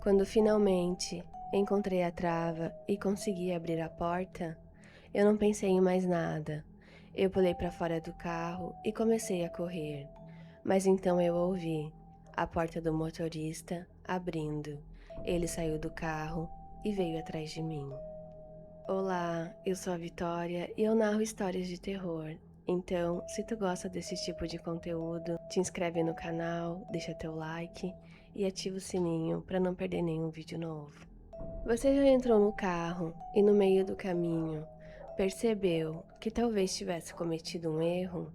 Quando finalmente encontrei a trava e consegui abrir a porta, eu não pensei em mais nada. Eu pulei para fora do carro e comecei a correr. Mas então eu ouvi a porta do motorista abrindo. Ele saiu do carro e veio atrás de mim. Olá, eu sou a Vitória e eu narro histórias de terror. Então, se tu gosta desse tipo de conteúdo, te inscreve no canal, deixa teu like e ativa o sininho para não perder nenhum vídeo novo. Você já entrou no carro e no meio do caminho percebeu que talvez tivesse cometido um erro?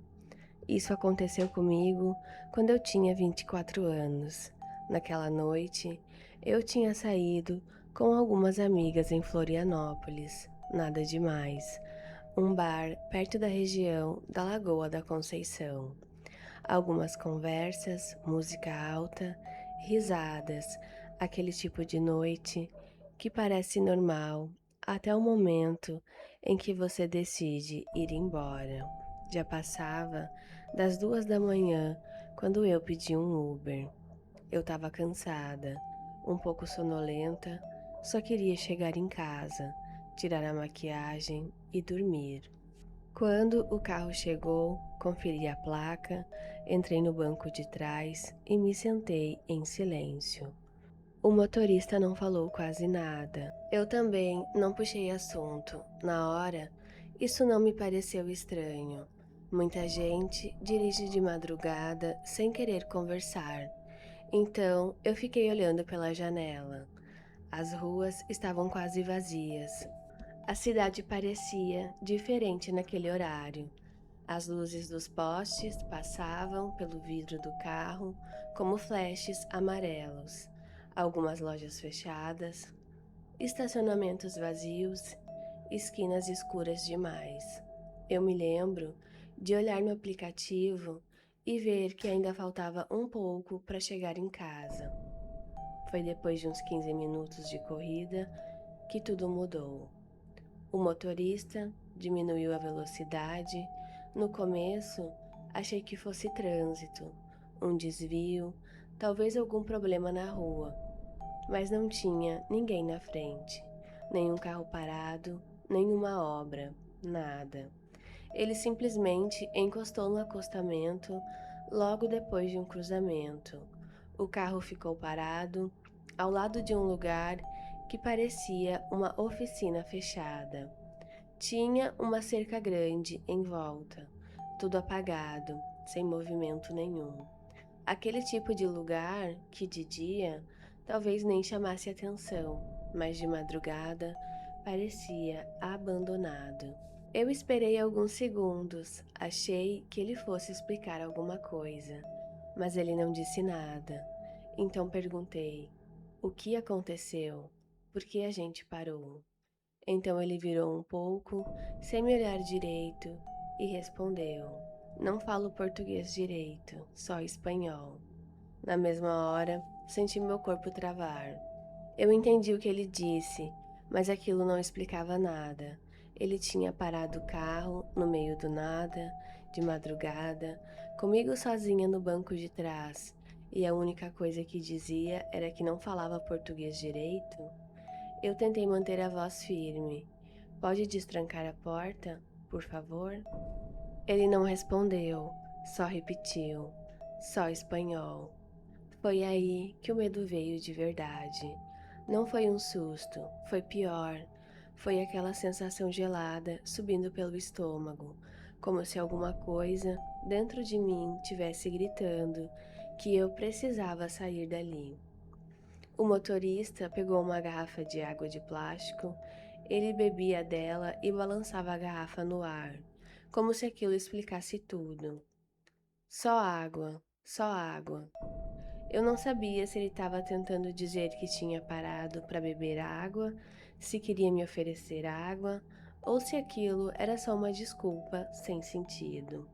Isso aconteceu comigo quando eu tinha 24 anos. Naquela noite, eu tinha saído com algumas amigas em Florianópolis, nada demais, um bar perto da região da Lagoa da Conceição. Algumas conversas, música alta, risadas, aquele tipo de noite que parece normal até o momento em que você decide ir embora. Já passava das 2 da manhã quando eu pedi um Uber. Eu estava cansada, um pouco sonolenta, só queria chegar em casa, tirar a maquiagem e dormir. Quando o carro chegou, conferi a placa, entrei no banco de trás e me sentei em silêncio. O motorista não falou quase nada. Eu também não puxei assunto. Na hora, isso não me pareceu estranho. Muita gente dirige de madrugada sem querer conversar. Então, eu fiquei olhando pela janela. As ruas estavam quase vazias. A cidade parecia diferente naquele horário. As luzes dos postes passavam pelo vidro do carro como flashes amarelos. Algumas lojas fechadas, estacionamentos vazios, esquinas escuras demais. Eu me lembro de olhar no aplicativo e ver que ainda faltava um pouco para chegar em casa. Foi depois de uns 15 minutos de corrida que tudo mudou. O motorista diminuiu a velocidade. No começo, achei que fosse trânsito, um desvio, talvez algum problema na rua, mas não tinha ninguém na frente, nenhum carro parado, nenhuma obra, nada. Ele simplesmente encostou no acostamento logo depois de um cruzamento. O carro ficou parado ao lado de um lugar que parecia uma oficina fechada. Tinha uma cerca grande em volta, tudo apagado, sem movimento nenhum. Aquele tipo de lugar que de dia talvez nem chamasse atenção, mas de madrugada parecia abandonado. Eu esperei alguns segundos, achei que ele fosse explicar alguma coisa, mas ele não disse nada. Então perguntei: o que aconteceu? Por que a gente parou? Então ele virou um pouco, sem me olhar direito, e respondeu: não falo português direito, só espanhol. Na mesma hora, senti meu corpo travar. Eu entendi o que ele disse, mas aquilo não explicava nada. Ele tinha parado o carro no meio do nada, de madrugada, comigo sozinha no banco de trás, e a única coisa que dizia era que não falava português direito. Eu tentei manter a voz firme. Pode destrancar a porta, por favor? Ele não respondeu, só repetiu, só espanhol. Foi aí que o medo veio de verdade. Não foi um susto, foi pior. Foi aquela sensação gelada subindo pelo estômago, como se alguma coisa dentro de mim tivesse gritando que eu precisava sair dali. O motorista pegou uma garrafa de água de plástico, ele bebia dela e balançava a garrafa no ar, como se aquilo explicasse tudo. Só água, só água. Eu não sabia se ele estava tentando dizer que tinha parado para beber água, se queria me oferecer água, ou se aquilo era só uma desculpa sem sentido.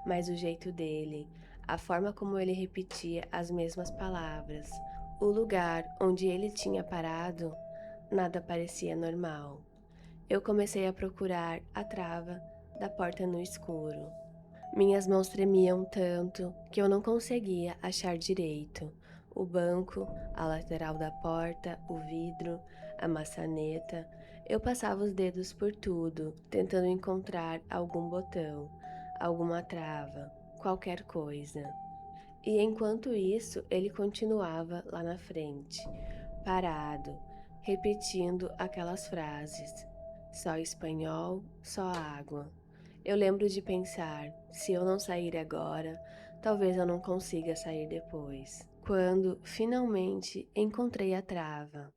Mas o jeito dele, a forma como ele repetia as mesmas palavras, o lugar onde ele tinha parado, nada parecia normal. Eu comecei a procurar a trava da porta no escuro. Minhas mãos tremiam tanto que eu não conseguia achar direito. O banco, a lateral da porta, o vidro, a maçaneta. Eu passava os dedos por tudo, tentando encontrar algum botão, alguma trava, qualquer coisa. E enquanto isso, ele continuava lá na frente, parado, repetindo aquelas frases: só espanhol, só água. Eu lembro de pensar: se eu não sair agora, talvez eu não consiga sair depois. Quando finalmente encontrei a trava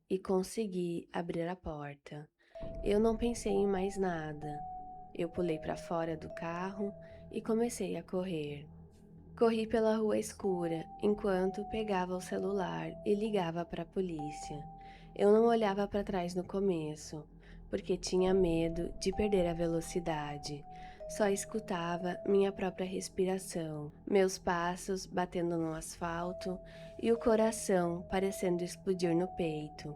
e consegui abrir a porta, eu não pensei em mais nada. Eu pulei para fora do carro e comecei a correr. Corri pela rua escura enquanto pegava o celular e ligava para a polícia. Eu não olhava para trás no começo, porque tinha medo de perder a velocidade. Só escutava minha própria respiração, meus passos batendo no asfalto e o coração parecendo explodir no peito.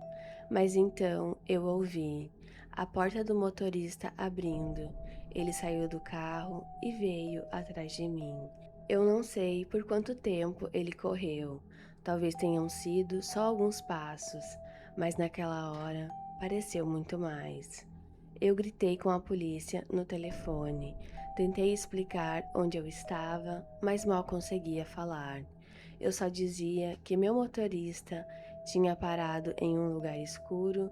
Mas então eu ouvi a porta do motorista abrindo. Ele saiu do carro e veio atrás de mim. Eu não sei por quanto tempo ele correu, talvez tenham sido só alguns passos, mas naquela hora pareceu muito mais. Eu gritei com a polícia no telefone, tentei explicar onde eu estava, mas mal conseguia falar. Eu só dizia que meu motorista tinha parado em um lugar escuro,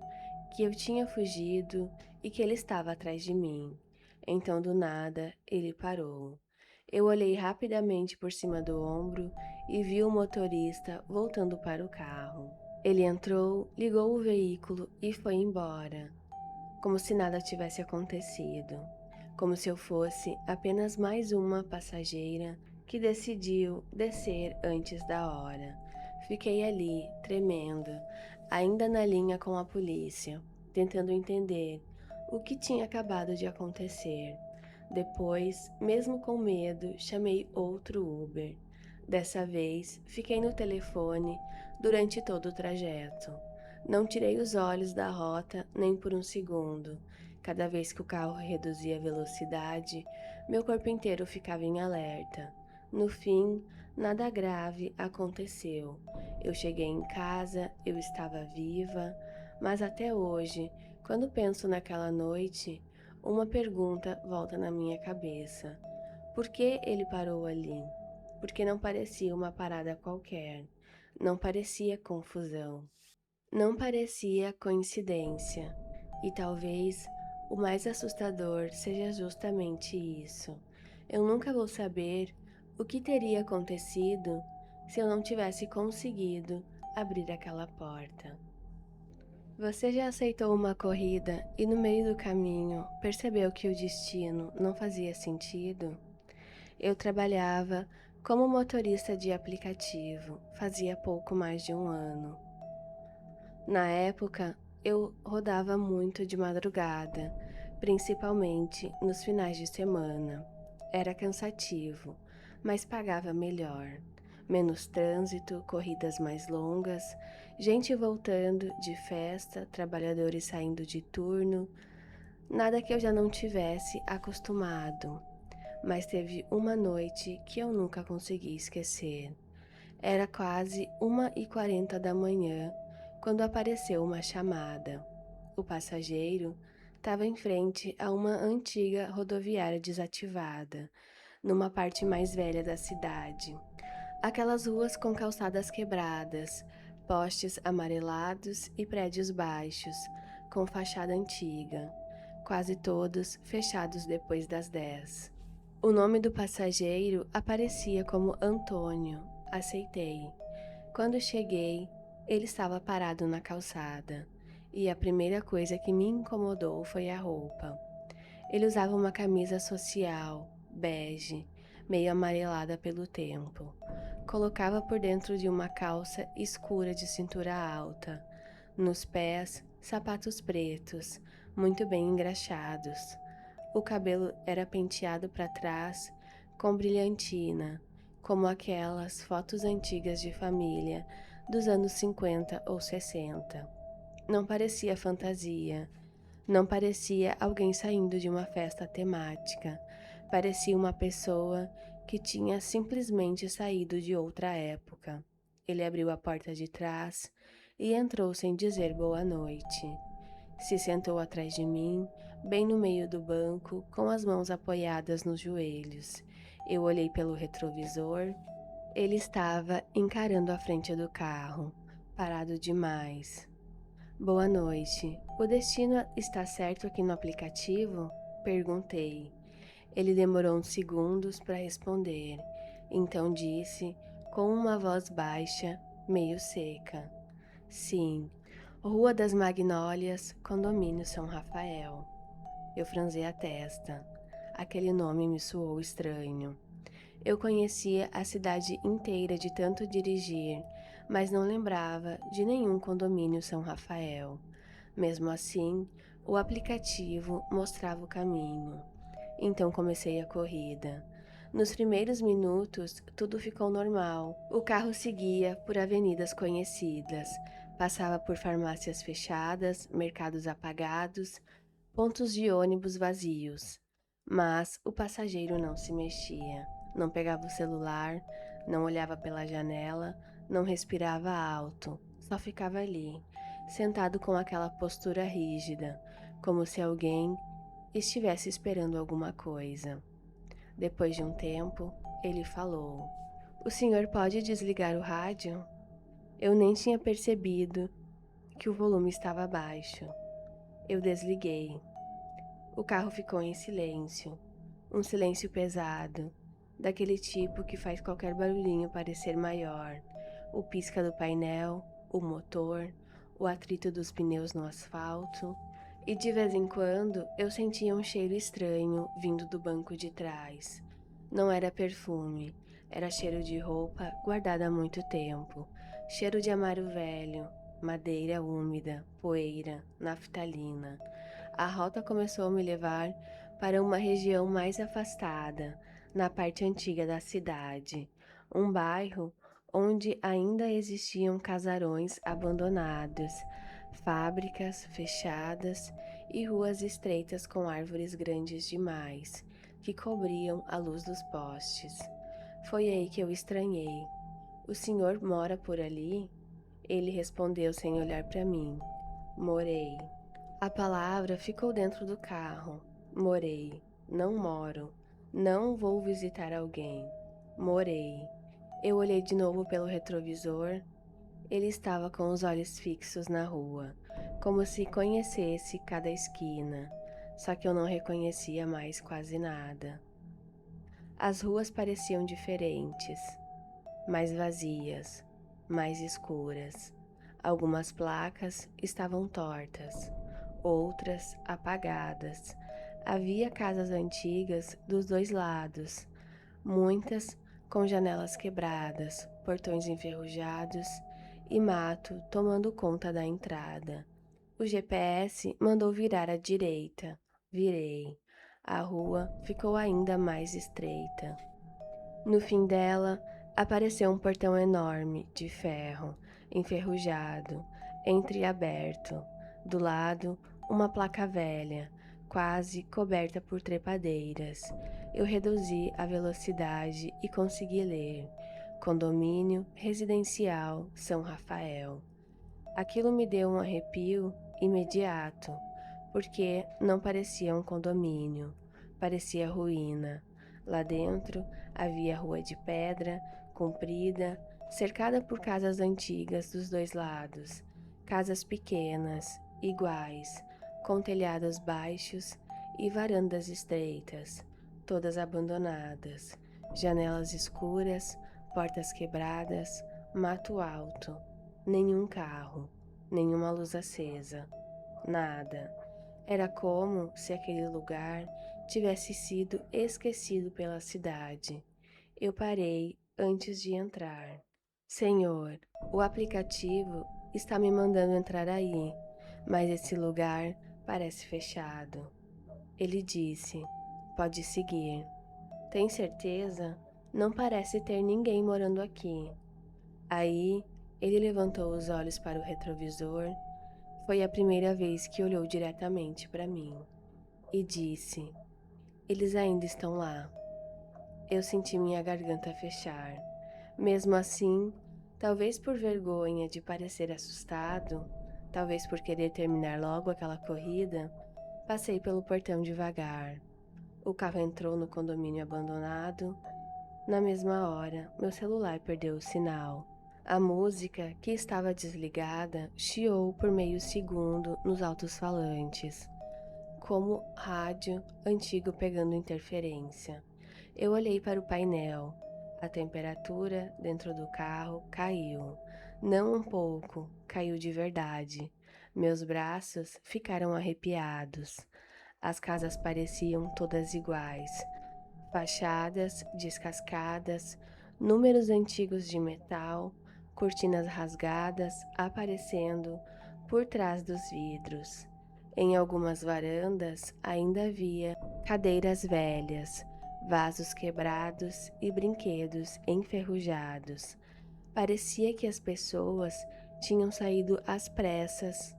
que eu tinha fugido e que ele estava atrás de mim. Então, do nada, ele parou. Eu olhei rapidamente por cima do ombro e vi o motorista voltando para o carro. Ele entrou, ligou o veículo e foi embora, como se nada tivesse acontecido, como se eu fosse apenas mais uma passageira que decidiu descer antes da hora. Fiquei ali, tremendo, ainda na linha com a polícia, tentando entender o que tinha acabado de acontecer. Depois, mesmo com medo, chamei outro Uber. Dessa vez, fiquei no telefone durante todo o trajeto. Não tirei os olhos da rota nem por um segundo. Cada vez que o carro reduzia a velocidade, meu corpo inteiro ficava em alerta. No fim, nada grave aconteceu. Eu cheguei em casa, eu estava viva, mas até hoje, quando penso naquela noite, uma pergunta volta na minha cabeça. Por que ele parou ali? Porque não parecia uma parada qualquer. Não parecia confusão. Não parecia coincidência, e talvez o mais assustador seja justamente isso. Eu nunca vou saber o que teria acontecido se eu não tivesse conseguido abrir aquela porta. Você já aceitou uma corrida e no meio do caminho percebeu que o destino não fazia sentido? Eu trabalhava como motorista de aplicativo fazia pouco mais de um ano. Na época, eu rodava muito de madrugada, principalmente nos finais de semana. Era cansativo, mas pagava melhor. Menos trânsito, corridas mais longas, gente voltando de festa, trabalhadores saindo de turno, nada que eu já não tivesse acostumado. Mas teve uma noite que eu nunca consegui esquecer. Era quase 1h40 da manhã quando apareceu uma chamada. O passageiro estava em frente a uma antiga rodoviária desativada, numa parte mais velha da cidade. Aquelas ruas com calçadas quebradas, postes amarelados e prédios baixos, com fachada antiga, quase todos fechados depois das 10. O nome do passageiro aparecia como Antônio. Aceitei. Quando cheguei, ele estava parado na calçada, e a primeira coisa que me incomodou foi a roupa. Ele usava uma camisa social, bege, meio amarelada pelo tempo. Colocava por dentro de uma calça escura de cintura alta. Nos pés, sapatos pretos, muito bem engraxados. O cabelo era penteado para trás com brilhantina, como aquelas fotos antigas de família dos anos 50 ou 60. Não parecia fantasia, não parecia alguém saindo de uma festa temática. Parecia uma pessoa que tinha simplesmente saído de outra época. ele abriu a porta de trás e entrou sem dizer boa noite. Se sentou atrás de mim, bem no meio do banco, com as mãos apoiadas nos joelhos. Eu olhei pelo retrovisor. Ele estava encarando a frente do carro, parado demais. Boa noite. O destino está certo aqui no aplicativo? Perguntei. Ele demorou uns segundos para responder. Então disse, com uma voz baixa, meio seca: Sim, Rua das Magnólias, Condomínio São Rafael. Eu franzi a testa. Aquele nome me soou estranho. Eu conhecia a cidade inteira de tanto dirigir, mas não lembrava de nenhum condomínio São Rafael. Mesmo assim, o aplicativo mostrava o caminho. Então comecei a corrida. Nos primeiros minutos, tudo ficou normal. O carro seguia por avenidas conhecidas, passava por farmácias fechadas, mercados apagados, pontos de ônibus vazios. Mas o passageiro não se mexia, não pegava o celular, não olhava pela janela, não respirava alto, só ficava ali, sentado com aquela postura rígida, como se alguém estivesse esperando alguma coisa. Depois de um tempo, ele falou: O senhor pode desligar o rádio? Eu nem tinha percebido que o volume estava baixo. Eu desliguei. O carro ficou em silêncio. Um silêncio pesado, daquele tipo que faz qualquer barulhinho parecer maior. O pisca do painel, o motor, o atrito dos pneus no asfalto. E de vez em quando eu sentia um cheiro estranho vindo do banco de trás. Não era perfume, era cheiro de roupa guardada há muito tempo. Cheiro de armário velho, madeira úmida, poeira, naftalina. A rota começou a me levar para uma região mais afastada, na parte antiga da cidade, um bairro onde ainda existiam casarões abandonados, fábricas fechadas e ruas estreitas com árvores grandes demais, que cobriam a luz dos postes. Foi aí que eu estranhei. O senhor mora por ali? Ele respondeu sem olhar para mim. Morei. A palavra ficou dentro do carro. Morei. Não moro. Não vou visitar alguém. Morei. Eu olhei de novo pelo retrovisor. Ele estava com os olhos fixos na rua, como se conhecesse cada esquina, só que eu não reconhecia mais quase nada. As ruas pareciam diferentes, mais vazias, mais escuras. Algumas placas estavam tortas, outras apagadas. Havia casas antigas dos dois lados, muitas com janelas quebradas, portões enferrujados e mato tomando conta da entrada. O GPS mandou virar à direita. Virei. A rua ficou ainda mais estreita. No fim dela, apareceu um portão enorme, de ferro, enferrujado, entreaberto. Do lado, uma placa velha, quase coberta por trepadeiras. Eu reduzi a velocidade e consegui ler: Condomínio Residencial São Rafael. Aquilo me deu um arrepio imediato, porque não parecia um condomínio, parecia ruína. Lá dentro havia rua de pedra, comprida, cercada por casas antigas dos dois lados, casas pequenas, iguais, com telhados baixos e varandas estreitas, todas abandonadas, janelas escuras, portas quebradas, mato alto. Nenhum carro, nenhuma luz acesa, nada. Era como se aquele lugar tivesse sido esquecido pela cidade. Eu parei antes de entrar. Senhor, o aplicativo está me mandando entrar aí, mas esse lugar parece fechado. Ele disse: Pode seguir. Tem certeza? Não parece ter ninguém morando aqui. Aí ele levantou os olhos para o retrovisor. Foi a primeira vez que olhou diretamente para mim e disse: Eles ainda estão lá. Eu senti minha garganta fechar. Mesmo assim, Talvez por vergonha de parecer assustado, talvez por querer terminar logo aquela corrida, passei pelo portão devagar. O carro entrou no condomínio abandonado. Na mesma hora, meu celular perdeu o sinal. A música, que estava desligada, chiou por meio segundo nos alto-falantes, como rádio antigo pegando interferência. Eu olhei para o painel. A temperatura dentro do carro caiu. Não um pouco, caiu de verdade. Meus braços ficaram arrepiados. As casas pareciam todas iguais. Fachadas descascadas, números antigos de metal, cortinas rasgadas aparecendo por trás dos vidros. Em algumas varandas ainda havia cadeiras velhas, vasos quebrados e brinquedos enferrujados. Parecia que as pessoas tinham saído às pressas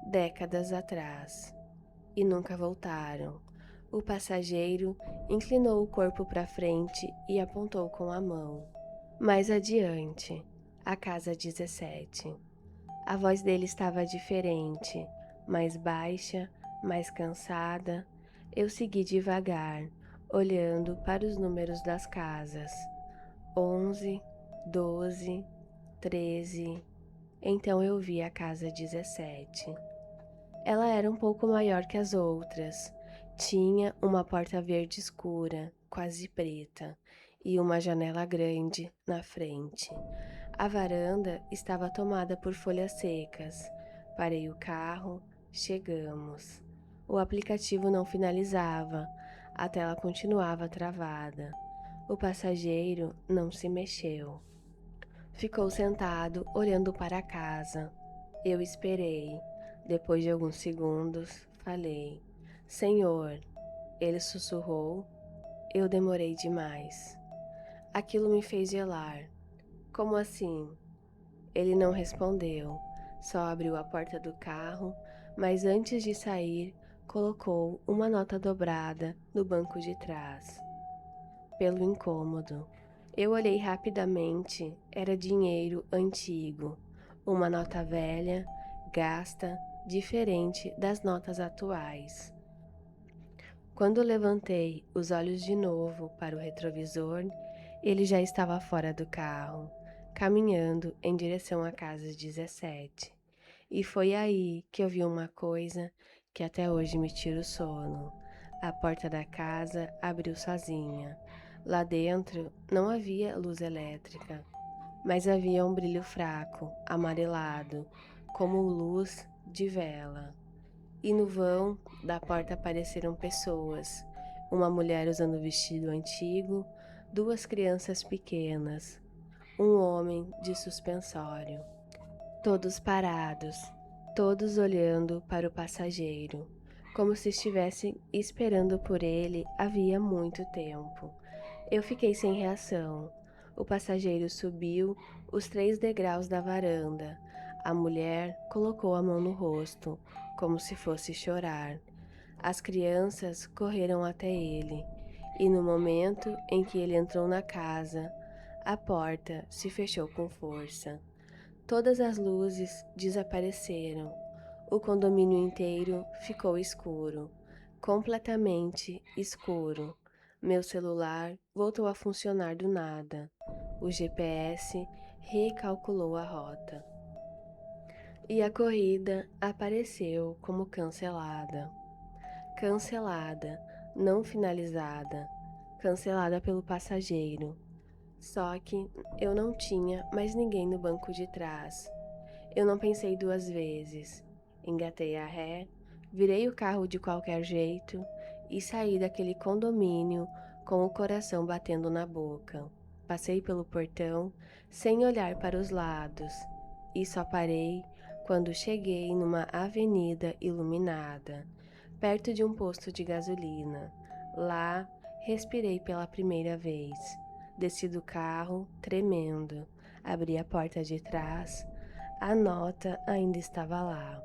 décadas atrás e nunca voltaram. O passageiro inclinou o corpo para frente e apontou com a mão. Mais adiante, a casa 17. A voz dele estava diferente, mais baixa, mais cansada. Eu segui devagar, olhando para os números das casas. 11, 12, 13. Então eu vi a casa 17. Ela era um pouco maior que as outras. Tinha uma porta verde escura, quase preta, e uma janela grande na frente. A varanda estava tomada por folhas secas. Parei o carro, chegamos. O aplicativo não finalizava, a tela continuava travada. O passageiro não se mexeu. Ficou sentado, olhando para a casa. Eu esperei. Depois de alguns segundos, falei: Senhor. Ele sussurrou. Eu demorei demais. Aquilo me fez gelar. Como assim? Ele não respondeu. Só abriu a porta do carro, mas antes de sair, colocou uma nota dobrada no banco de trás. Pelo incômodo, eu olhei rapidamente. Era dinheiro antigo, uma nota velha, gasta, diferente das notas atuais. Quando levantei os olhos de novo para o retrovisor, ele já estava fora do carro, caminhando em direção à casa 17. E foi aí que eu vi uma coisa que até hoje me tira o sono. A porta da casa abriu sozinha. Lá dentro não havia luz elétrica, mas havia um brilho fraco, amarelado, como luz de vela. E no vão da porta apareceram pessoas. Uma mulher usando vestido antigo, duas crianças pequenas, um homem de suspensório. Todos parados, todos olhando para o passageiro, como se estivessem esperando por ele havia muito tempo. Eu fiquei sem reação. O passageiro subiu os 3 degraus da varanda. A mulher colocou a mão no rosto, como se fosse chorar. As crianças correram até ele, e no momento em que ele entrou na casa, a porta se fechou com força. Todas as luzes desapareceram. O condomínio inteiro ficou escuro, completamente escuro. Meu celular voltou a funcionar do nada. O GPS recalculou a rota. E a corrida apareceu como cancelada. Cancelada, não finalizada. Cancelada pelo passageiro. Só que eu não tinha mais ninguém no banco de trás. Eu não pensei 2 vezes. Engatei a ré, virei o carro de qualquer jeito e saí daquele condomínio com o coração batendo na boca. Passei pelo portão sem olhar para os lados e só parei quando cheguei numa avenida iluminada, perto de um posto de gasolina. Lá, respirei pela primeira vez. Desci do carro, tremendo. Abri a porta de trás. A nota ainda estava lá,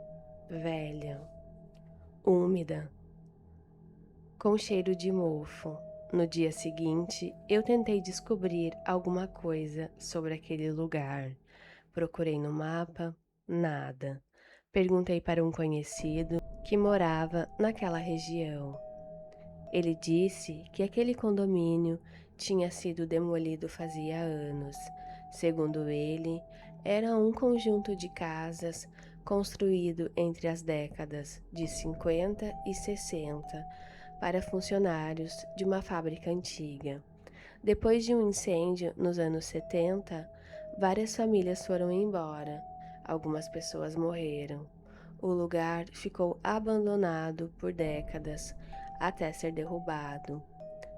velha, úmida, com cheiro de mofo. No dia seguinte, eu tentei descobrir alguma coisa sobre aquele lugar, Procurei no mapa, nada. Perguntei para um conhecido que morava naquela região. Ele disse que aquele condomínio tinha sido demolido fazia anos. Segundo ele, era um conjunto de casas construído entre as décadas de 50 e 60 para funcionários de uma fábrica antiga. Depois de um incêndio nos anos 70, várias famílias foram embora. Algumas pessoas morreram. O lugar ficou abandonado por décadas até ser derrubado.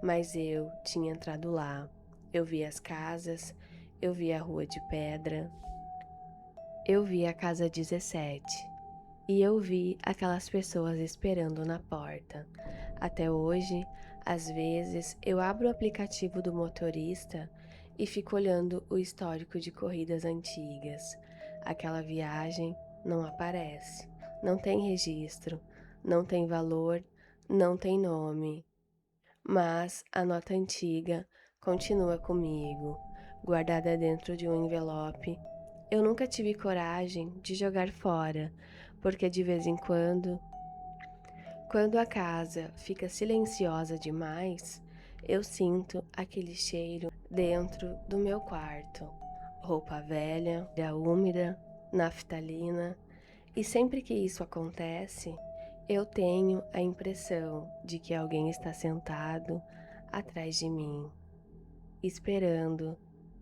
Mas eu tinha entrado lá. Eu vi as casas, eu vi a rua de pedra, eu vi a casa 17 e eu vi aquelas pessoas esperando na porta. Até hoje, às vezes, eu abro o aplicativo do motorista e fico olhando o histórico de corridas antigas. Aquela viagem não aparece, não tem registro, não tem valor, não tem nome. Mas a nota antiga continua comigo, guardada dentro de um envelope. Eu nunca tive coragem de jogar fora, porque de vez em quando a casa fica silenciosa demais, eu sinto aquele cheiro dentro do meu quarto. Roupa velha, úmida, naftalina, e sempre que isso acontece, eu tenho a impressão de que alguém está sentado atrás de mim, esperando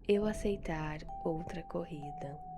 eu aceitar outra corrida.